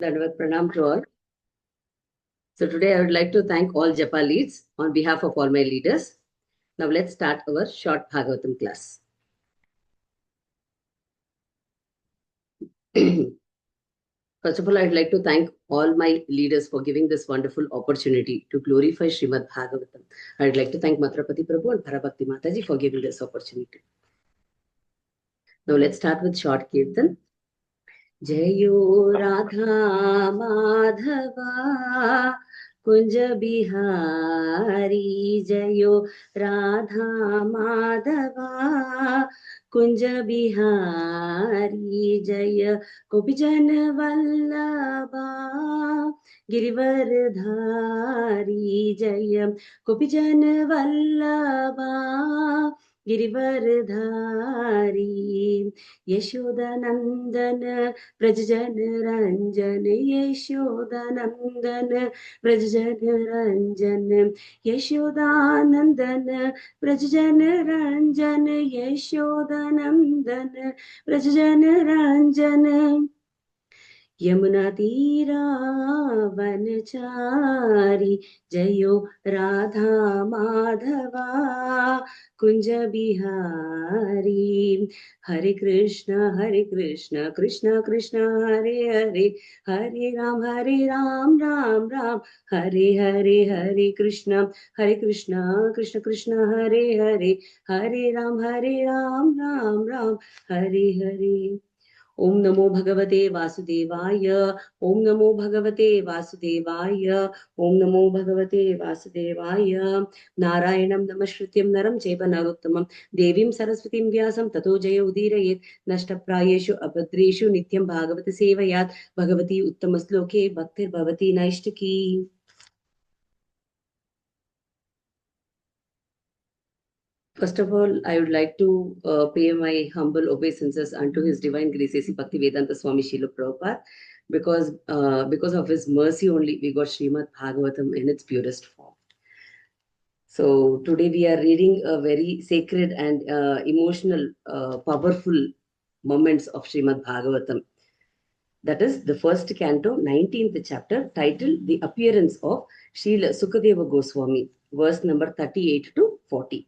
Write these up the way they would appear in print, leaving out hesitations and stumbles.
Dandavat Pranam to all. So today I would like to thank all Japa leads on behalf of all my leaders. Now let's start our short Bhagavatam class. First of all, I'd like to thank all my leaders for giving this wonderful opportunity to glorify Srimad Bhagavatam. I'd like to thank Matrapati Prabhu and Parabhakti Mataji for giving this opportunity. Now let's start with short Kirtan. Jayo Radha Madhava Kunja Bihari Jayo Radha Madhava Kunja Bihari Jaya Gopijan Vallabha Girivardhari Jaya Gopijan Vallabha Girivardhari Yashodanandana Brajjan Ranjan Yashodanandana Brajjan Ranjan Yashodanandana Brajjan Ranjan Yashodanandana Brajjan Ranjan Yamuna Tira Vanachari Jayo Radha Madhava Kunja Bihari Hare Krishna Krishna Krishna Hare Hare Hare Ram Ram Ram Hare Hare Krishna Krishna Krishna Hare Hare Hare Ram Ram Ram Hare Hare Om Namo Bhagavate Vasudevaya. Om Namo Bhagavate Vasudevaya. Om Namo Bhagavate Vasudevaya. Narayanam Namashrityam Naram Cheva Narottamam. Devim Saraswatim Vyasam Tato Jaya Udirayet. Nashtaprayeshu Abhadreshu Nityam Bhagavate Sevayat. Bhagavati Uttamasloke Bhaktir Bhavati Naishtaki. First of all, I would like to pay my humble obeisances unto His Divine Grace, A.C. Bhaktivedanta Swami Srila Prabhupada, because of His mercy only we got Srimad Bhagavatam in its purest form. So today we are reading a very sacred and emotional, powerful moments of Srimad Bhagavatam. That is the first canto, 19th chapter, titled The Appearance of Srila Sukadeva Goswami, verse number 38 to 40.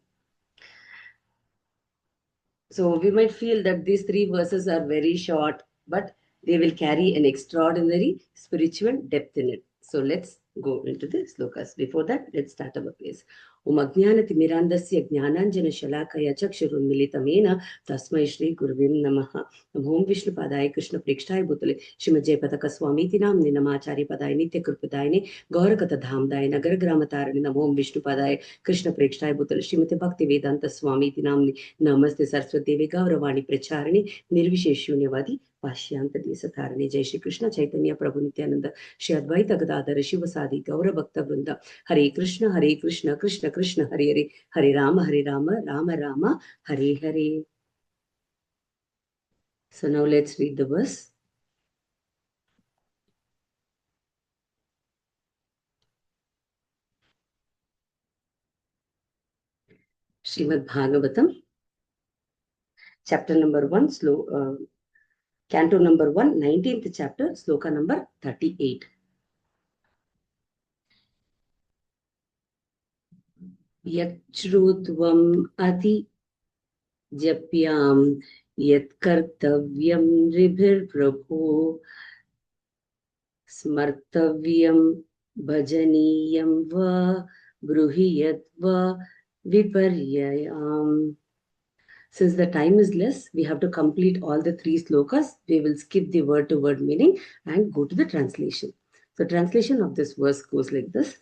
So we might feel that these three verses are very short, but they will carry an extraordinary spiritual depth in it. So let's go into the slokas. Before that, let's start our place. Om Ajnanatimirandasya Jnananjana Shalakaya Chakshurunmilitamena Tasmai Shri Guruvim Namaha. Om Vishnu Padaya Krishna Prekshaya Bhutale Srimad Jayapataka Swamiti Namni Namacharya Padaya Nitya Kurpadayane Gaurakata Dhamdaya Nagar Gramatarani Namo Vishnu Padaya Krishna Prekshaya Bhutale Srimati Bhakti Vedanta Swamiti Namni Namaste Saraswati Devi Gauravani Pracharani Nirvisheshunyavadi Pashyanta Desatharani Jai Shri Krishna Chaitanya Prabhu Nityananda Shri Advaita Gadadhara Shivasadi Gaura Bhakta Vrinda Hare Krishna Krishna Krishna Hare Hare Hare Rama Rama Rama Hare Hare. So now let's read the verse. Srimad Bhagavatam, chapter number 1, canto number 1, 19th chapter, sloka number 38. Yachrutvam ati japyam yat kartavyam ribhir prabhu smartavyam bhajaniyam va bruhiyat va viparyayam. Since the time is less, we have to complete all the three slokas. We will skip the word-to-word meaning and go to the translation. So translation of this verse goes like this.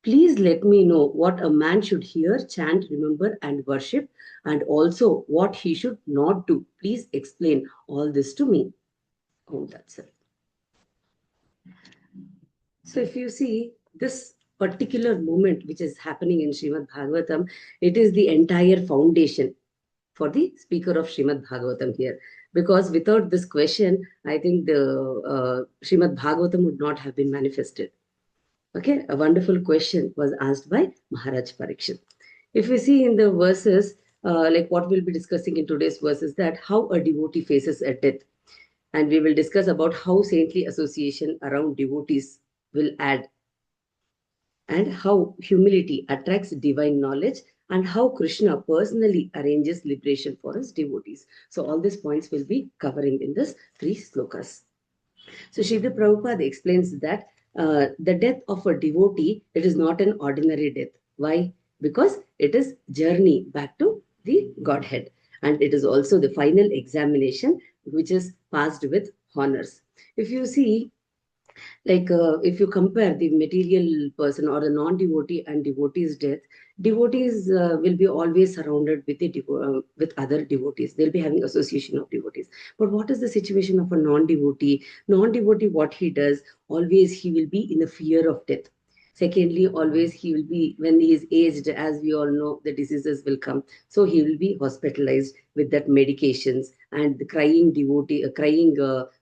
Please let me know what a man should hear, chant, remember, and worship, and also what he should not do. Please explain all this to me. Oh, that's it. So if you see this particular moment which is happening in Srimad Bhagavatam, it is the entire foundation for the speaker of Srimad Bhagavatam here. Because without this question, I think the Srimad Bhagavatam would not have been manifested. Okay, a wonderful question was asked by Maharaj Parikshit. If we see in the verses, like what we'll be discussing in today's verse is that how a devotee faces a death. And we will discuss about how saintly association around devotees will add, and how humility attracts divine knowledge, and how Krishna personally arranges liberation for his devotees. So all these points will be covering in this three slokas. So Srila Prabhupada explains that the death of a devotee, it is not an ordinary death. Why? Because it is journey back to the Godhead. And it is also the final examination which is passed with honors. If you see, if you compare the material person or a non-devotee and devotee's death, devotees will be always surrounded with with other devotees. They'll be having association of devotees. But what is the situation of a non-devotee? Non-devotee, what he does, always he will be in the fear of death. Secondly, always he will be, when he is aged, as we all know, the diseases will come. So he will be hospitalized with that medications, and the crying devotee, crying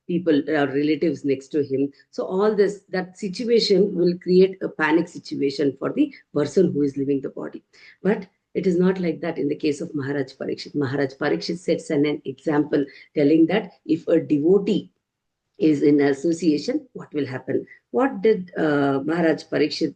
people, relatives next to him. So all this, that situation will create a panic situation for the person who is living the body. But it is not like that in the case of Maharaj Parikshit. Maharaj Parikshit sets an example telling that if a devotee is in association, what will happen? What did Maharaj Parikshit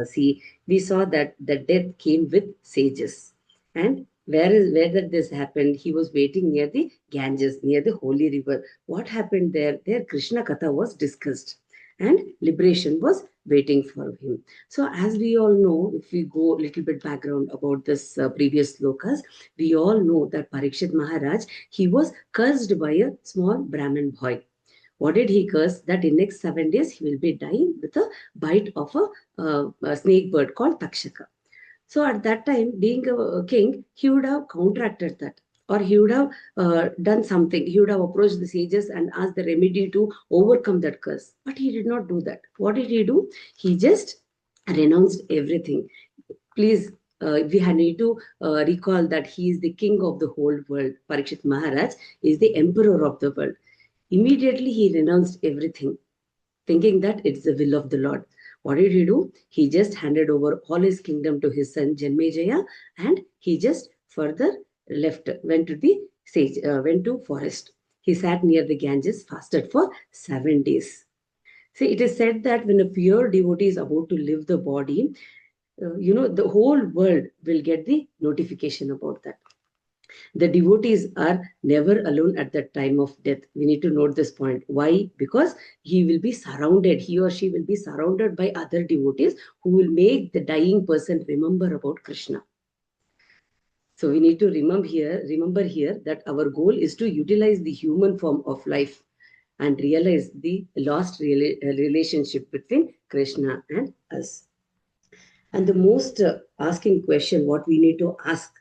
see? We saw that the death came with sages. And where did this happen? He was waiting near the Ganges, near the holy river. What happened there? There Krishna Katha was discussed, and liberation was waiting for him. So as we all know, if we go a little bit background about this previous slokas, we all know that Parikshit Maharaj, he was cursed by a small Brahmin boy. What did he curse? That in next 7 days he will be dying with a bite of a snake bird called Takshaka. So at that time, being a king, he would have counteracted that. Or he would have done something. He would have approached the sages and asked the remedy to overcome that curse. But he did not do that. What did he do? He just renounced everything. Please, we need to recall that he is the king of the whole world. Parikshit Maharaj is the emperor of the world. Immediately he renounced everything, thinking that it's the will of the Lord. What did he do? He just handed over all his kingdom to his son Janmejaya, and he just further left, went to the sage, went to forest. He sat near the Ganges, fasted for 7 days. See, it is said that when a pure devotee is about to leave the body, the whole world will get the notification about that. The devotees are never alone at the time of death. We need to note this point. Why? Because he or she will be surrounded by other devotees who will make the dying person remember about Krishna. So we need to remember here that our goal is to utilize the human form of life and realize the lost relationship between Krishna and us. And the most asking question, what we need to ask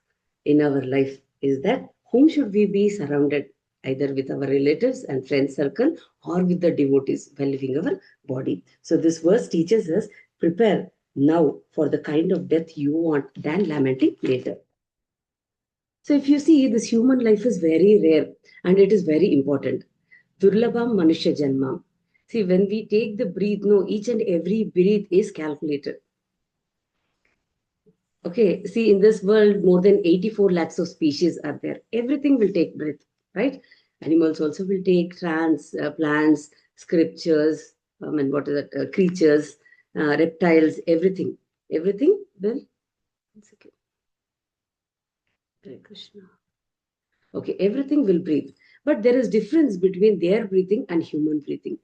in our life is that whom should we be surrounded, either with our relatives and friend circle or with the devotees while living our body. So this verse teaches us, prepare now for the kind of death you want than lamenting later. So if you see, this human life is very rare and it is very important. Durlabham Manushya Janmam. See, when we take the breath, no, each and every breath is calculated. Okay, see, in this world, more than 84 lakhs of species are there. Everything will take breath, right? Animals also will take plants, scriptures, and what is that? Creatures, reptiles, everything. Everything will. Hare Krishna. Okay, everything will breathe. But there is difference between their breathing and human breathing.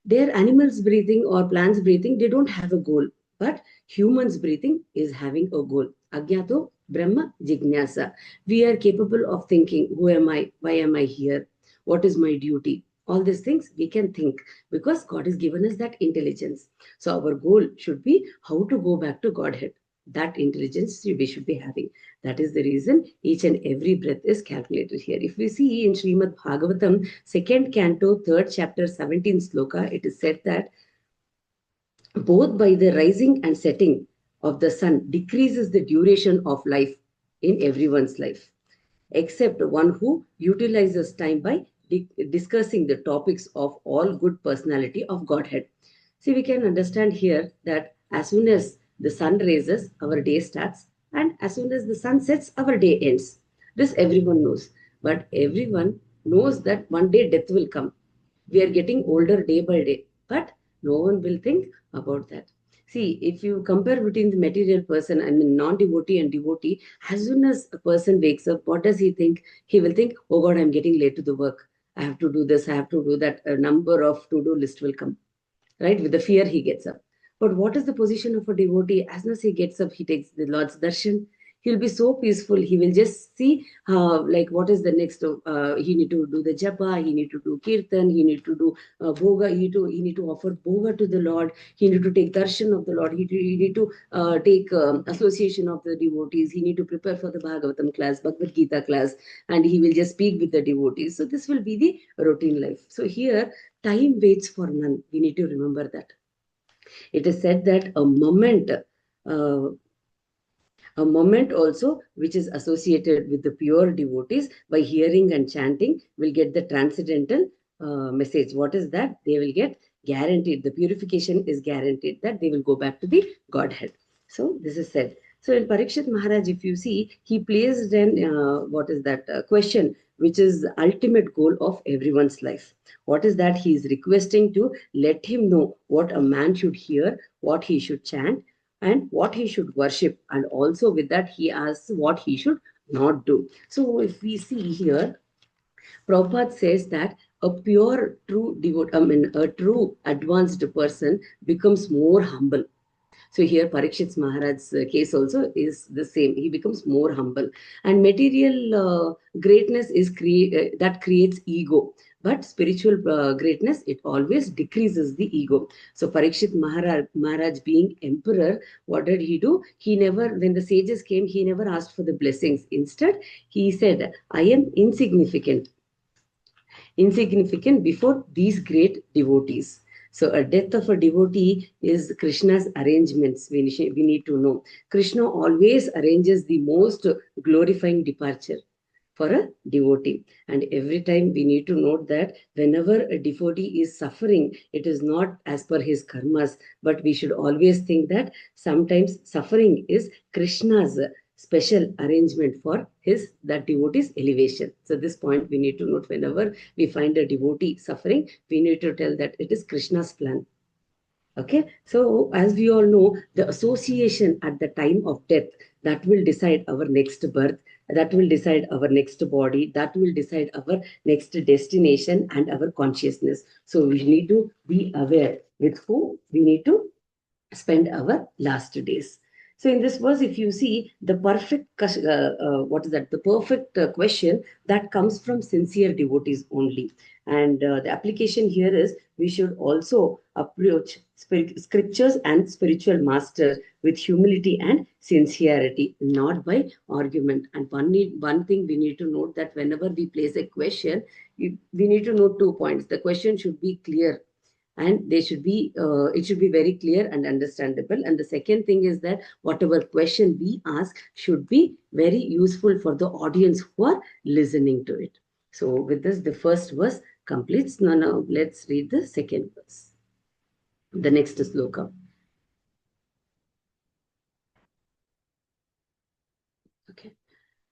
Their animals breathing or plants breathing, they don't have a goal. But humans breathing is having a goal. Agyato Brahma Jignasa. We are capable of thinking, who am I? Why am I here? What is my duty? All these things we can think because God has given us that intelligence. So our goal should be how to go back to Godhead. That intelligence we should be having. That is the reason each and every breath is calculated here. If we see in Srimad Bhagavatam, 2nd canto, 3rd chapter, 17th sloka, it is said that both by the rising and setting of the sun decreases the duration of life in everyone's life, except one who utilizes time by discussing the topics of all good personality of Godhead. See, we can understand here that as soon as the sun rises, our day starts, and as soon as the sun sets, our day ends. This everyone knows. But everyone knows that one day death will come. We are getting older day by day, but no one will think about that. See, if you compare between the material person, I mean, non-devotee and devotee, as soon as a person wakes up, what does he think? He will think, oh God, I'm getting late to the work. I have to do this, I have to do that. A number of to-do list will come, right? With the fear, he gets up. But what is the position of a devotee? As soon as he gets up, he takes the Lord's darshan. He'll be so peaceful. He will just see, like, what is the next. He need to do the japa. He need to do kirtan. He need to do bhoga. He need to offer bhoga to the Lord. He need to take darshan of the Lord. He need to take association of the devotees. He need to prepare for the Bhagavatam class, Bhagavad Gita class, and he will just speak with the devotees. So this will be the routine life. So here, time waits for none. We need to remember that. It is said that uh, a moment also which is associated with the pure devotees by hearing and chanting will get the transcendental message. What is that? They will get guaranteed. The purification is guaranteed that they will go back to the Godhead. So this is said. So in Parikshit Maharaj, if you see, he placed an what is that question, which is the ultimate goal of everyone's life. What is that? He is requesting to let him know what a man should hear, what he should chant, and what he should worship. And also with that, he asks what he should not do. So if we see here, Prabhupada says that a pure, true devotee, I mean, a true advanced person becomes more humble. So here Parikshit Maharaj's case also is the same. He becomes more humble. And material greatness is that creates ego. But spiritual greatness, it always decreases the ego. So Parikshit Maharaj being emperor, what did he do? He never, when the sages came, he never asked for the blessings. Instead, he said, I am insignificant before these great devotees. So a death of a devotee is Krishna's arrangements. We need to know. Krishna always arranges the most glorifying departure for a devotee. And every time we need to note that whenever a devotee is suffering, it is not as per his karmas, but we should always think that sometimes suffering is Krishna's special arrangement for his that devotee's elevation. So this point we need to note. Whenever we find a devotee suffering, we need to tell that it is Krishna's plan. Okay, so as we all know, the association at the time of death, that will decide our next birth, that will decide our next body, that will decide our next destination and our consciousness. So we need to be aware with who we need to spend our last days. So in this verse, if you see the perfect, what is that? The perfect question that comes from sincere devotees only. And the application here is we should also approach scriptures and spiritual masters with humility and sincerity, not by argument. And one thing we need to note that whenever we place a question, we need to note 2 points. The question should be clear, and they should be it should be very clear and understandable. And the second thing is that whatever question we ask should be very useful for the audience who are listening to it. So with this, the first verse completes. Now let's read the second verse, the next sloka. Okay.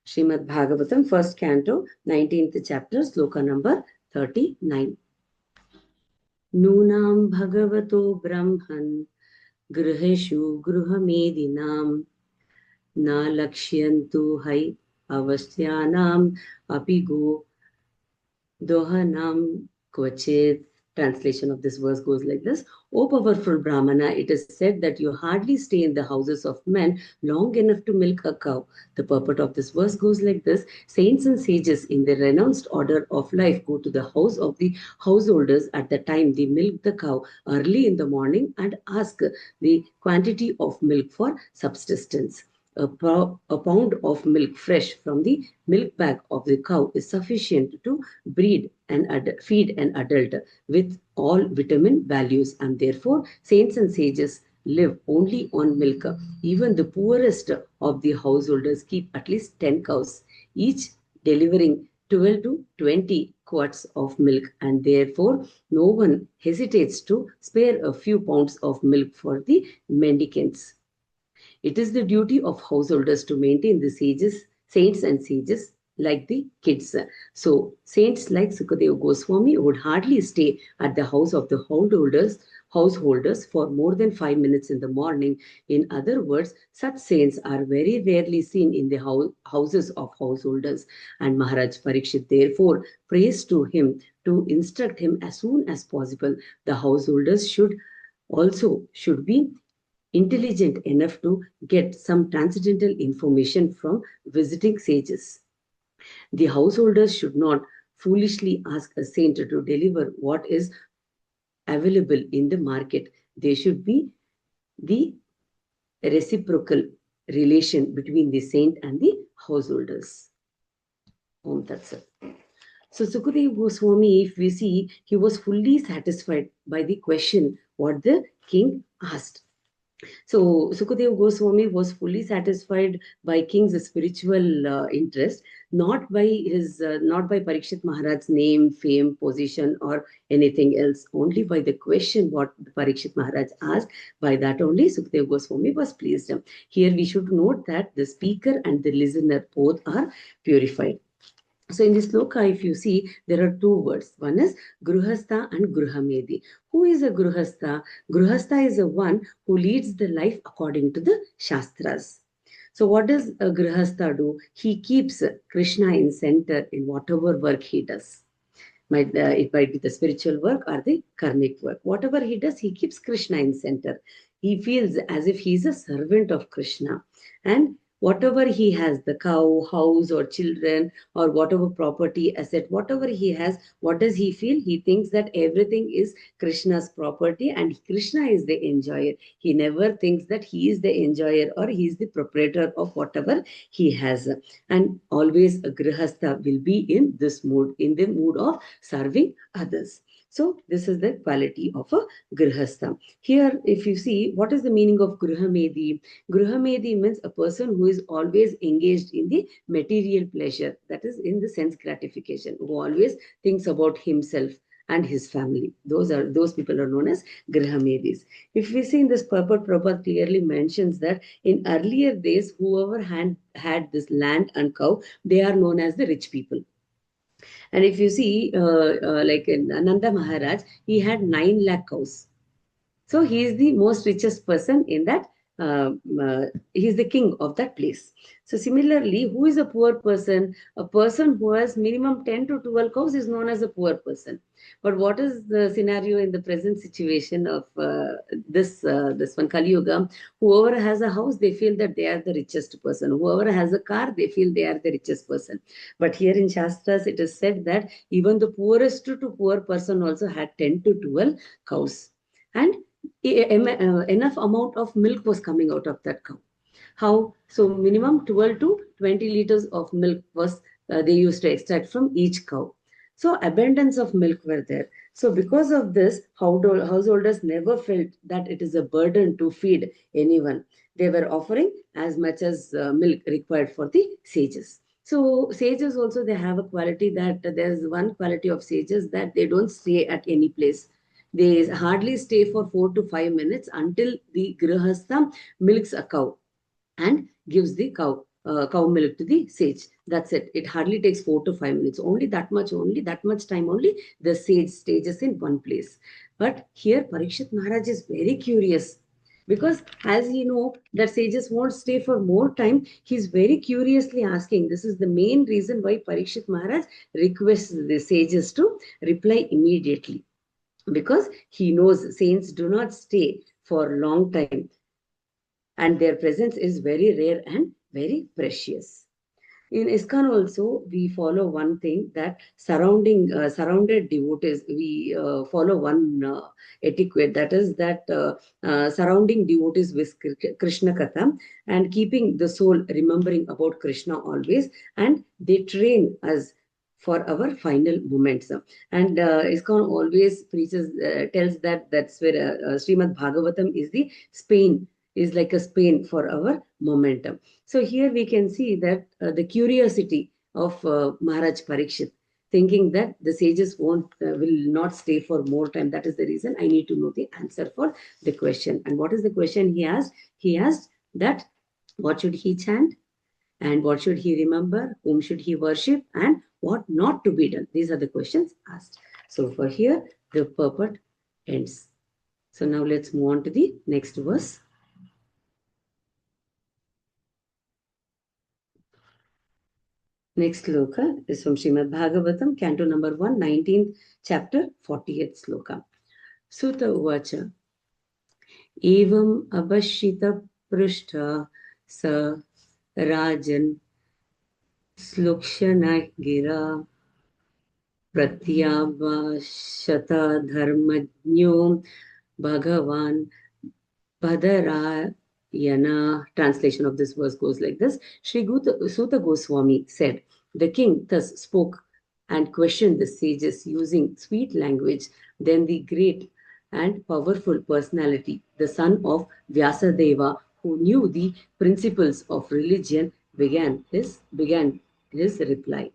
Srimad Bhagavatam, first canto, 19th chapter, sloka number 39. Nunam Bhagavato Brahman Griheshu Gruhamedinam Na Lakshyantu Hai Avastyanam Apigo Dohanam Kvachit. Translation of this verse goes like this. O powerful Brahmana, it is said that you hardly stay in the houses of men long enough to milk a cow. The purport of this verse goes like this. Saints and sages in the renounced order of life go to the house of the householders at the time they milk the cow early in the morning and ask the quantity of milk for subsistence. A pound of milk fresh from the milk bag of the cow is sufficient to feed an adult with all vitamin values, and therefore saints and sages live only on milk. Even the poorest of the householders keep at least 10 cows, each delivering 12 to 20 quarts of milk, and therefore no one hesitates to spare a few pounds of milk for the mendicants. It is the duty of householders to maintain the saints and sages like the kids. So saints like Sukadeva Goswami would hardly stay at the house of the householders for more than 5 minutes in the morning. In other words, such saints are very rarely seen in the houses of householders. And Maharaj Parikshit therefore prays to him to instruct him as soon as possible. The householders should be intelligent enough to get some transcendental information from visiting sages. The householders should not foolishly ask a saint to deliver what is available in the market. There should be the reciprocal relation between the saint and the householders. Om Tat Sat. So Sukadeva Goswami, if we see, he was fully satisfied by the question what the king asked. So Sukadeva Goswami was fully satisfied by king's spiritual interest, not by Parikshit Maharaj's name, fame, position, or anything else. Only by the question what Parikshit Maharaj asked. By that only Sukadeva Goswami was pleased. Here we should note that the speaker and the listener both are purified. So in this sloka, if you see, there are two words. One is Gruhastha and Gruhamedi. Who is a Gruhastha? Gruhastha is a one who leads the life according to the Shastras. So what does a Gruhastha do? He keeps Krishna in center in whatever work he does. It might be the spiritual work or the karmic work. Whatever he does, he keeps Krishna in center. He feels as if he is a servant of Krishna. And whatever he has, the cow, house, or children, or whatever property, asset, whatever he has, what does he feel? He thinks that everything is Krishna's property and Krishna is the enjoyer. He never thinks that he is the enjoyer or he is the proprietor of whatever he has. And always a grihastha will be in this mood, in the mood of serving others. So this is the quality of a grihastha. Here, if you see, what is the meaning of gruhamedi? Gruhamedi means a person who is always engaged in the material pleasure, that is in the sense gratification, who always thinks about himself and his family. Those people are known as Grihamedis. If we see in this purport, Prabhupada clearly mentions that in earlier days, whoever had this land and cow, they are known as the rich people. And if you see, like in Ananda Maharaj, he had 9 lakh cows. So he is the most richest person in that. He is the king of that place. So similarly, who is a poor person? A person who has minimum 10 to 12 cows is known as a poor person. But what is the scenario in the present situation of this one Kali Yuga? Whoever has a house, they feel that they are the richest person. Whoever has a car, they feel they are the richest person. But here in Shastras, it is said that even the poorest to poor person also had 10 to 12 cows. And enough amount of milk was coming out of that cow. How? So minimum 12 to 20 liters of milk was they used to extract from each cow. So abundance of milk were there. So because of this, householders never felt that it is a burden to feed anyone. They were offering as much as milk required for the sages. So sages also, they have a quality that there's one quality of sages that they don't stay at any place. They hardly stay for 4 to 5 minutes until the grihastha milks a cow and gives the cow milk to the sage. That's it. It hardly takes 4 to 5 minutes. Only that much time only the sage stays in one place. But here Parikshit Maharaj is very curious. Because as you know that sages won't stay for more time, he's very curiously asking. This is the main reason why Parikshit Maharaj requests the sages to reply immediately. Because he knows saints do not stay for a long time and their presence is very rare and very precious. In ISKCON also, we follow one thing that surrounded devotees, we follow one etiquette, that is that surrounding devotees with Krishna Katha and keeping the soul remembering about Krishna always, and they train us for our final moments. And ISKCON always tells that's where Srimad Bhagavatam is the Spain, is like a Spain for our momentum. So here we can see that the curiosity of Maharaj Parikshit, thinking that the sages will not stay for more time. That is the reason I need to know the answer for the question. And what is the question he asked? He asked that what should he chant? And what should he remember? Whom should he worship? And what not to be done? These are the questions asked. So for here, the purport ends. So now let's move on to the next verse. Next sloka is from Srimad Bhagavatam, Canto number 1, 19th chapter, 40th sloka. Sutta Uvacha. Evam abhashita prishta sa rajan slukshana gira pratyabhashata dharmajnyo bhagavan Badarayana. Translation of this verse goes like this. Sri Suta Goswami said, the king thus spoke and questioned the sages using sweet language. Then the great and powerful personality, the son of Vyasadeva, who knew the principles of religion, began his reply.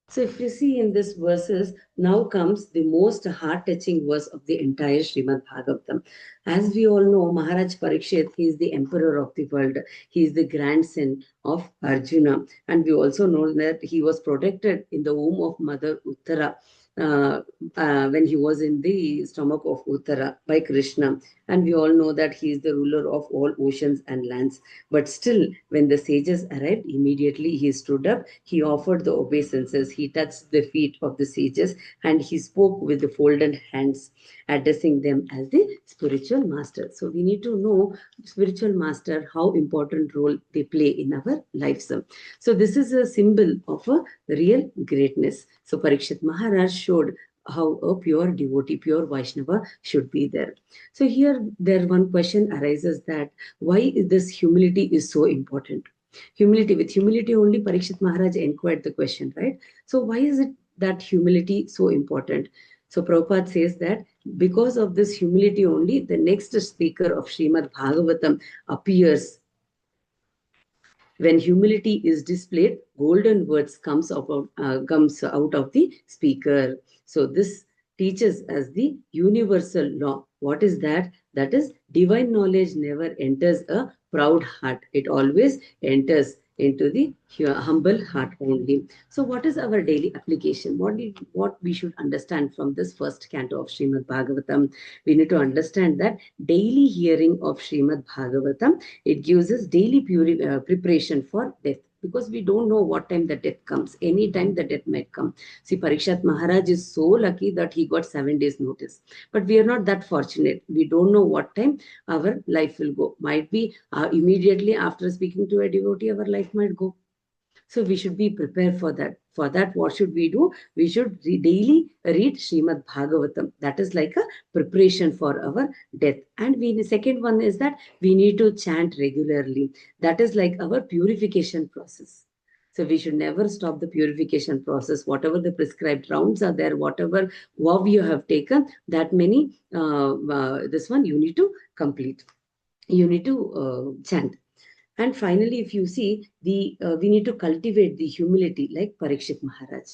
So if you see in this verses, now comes the most heart-touching verse of the entire Srimad Bhagavatam. As we all know, Maharaj Parikshit, he is the emperor of the world. He is the grandson of Arjuna. And we also know that he was protected in the womb of Mother Uttara. When he was in the stomach of Uttara by Krishna. And we all know that he is the ruler of all oceans and lands. But still, when the sages arrived, immediately he stood up, he offered the obeisances, he touched the feet of the sages, and he spoke with the folded hands, addressing them as the spiritual master. So we need to know spiritual master, how important role they play in our lives. So this is a symbol of a real greatness. So Parikshit Maharaj showed how a pure devotee, pure Vaishnava should be there. So here, there one question arises that why this humility is so important? Humility, with humility only Parikshit Maharaj inquired the question, right? So why is it that humility so important? So Prabhupada says that because of this humility only, the next speaker of Srimad Bhagavatam appears. When humility is displayed, golden words comes out of the speaker. So this teaches us the universal law. What is that? That is, divine knowledge never enters a proud heart. It always enters into the humble heart only. So what is our daily application? What we should understand from this first canto of Srimad Bhagavatam? We need to understand that daily hearing of Srimad Bhagavatam, it gives us daily preparation for death, because we don't know what time the death comes. Any time the death might come. See, Parikshat Maharaj is so lucky that he got 7 days notice. But we are not that fortunate. We don't know what time our life will go. Might be immediately after speaking to a devotee, our life might go. So we should be prepared for that. For that, what should we do? We should daily read Srimad Bhagavatam. That is like a preparation for our death. And the second one is that we need to chant regularly. That is like our purification process. So we should never stop the purification process. Whatever the prescribed rounds are there, whatever vow you have taken, that many, this one you need to complete. You need to chant. And finally, if you see, we need to cultivate the humility like Parikshit Maharaj.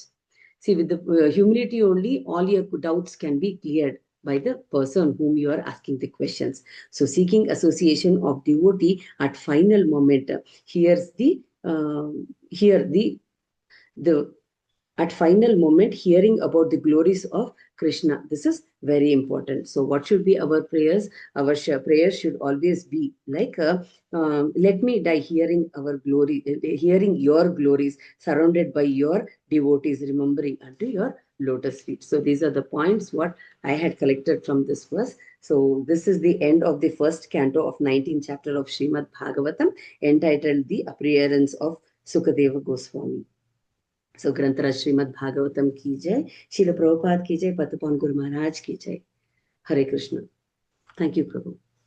See, with the humility only, all your doubts can be cleared by the person whom you are asking the questions. So seeking association of devotee at final moment, here's the here the at final moment hearing about the glories of Krishna. This is very important. So what should be our prayers? Our prayers should always be like, let me die hearing our glory, hearing your glories, surrounded by your devotees, remembering unto your lotus feet. So these are the points what I had collected from this verse. So this is the end of the first canto of 19th chapter of Srimad Bhagavatam, entitled The Appearance of Sukadeva Goswami. So Grantaraj Srimad Bhagavatam ki jai, Srila Prabhupada ki jai, Patapon Guru Maharaj ki jai. Hare Krishna. Thank you, Prabhu.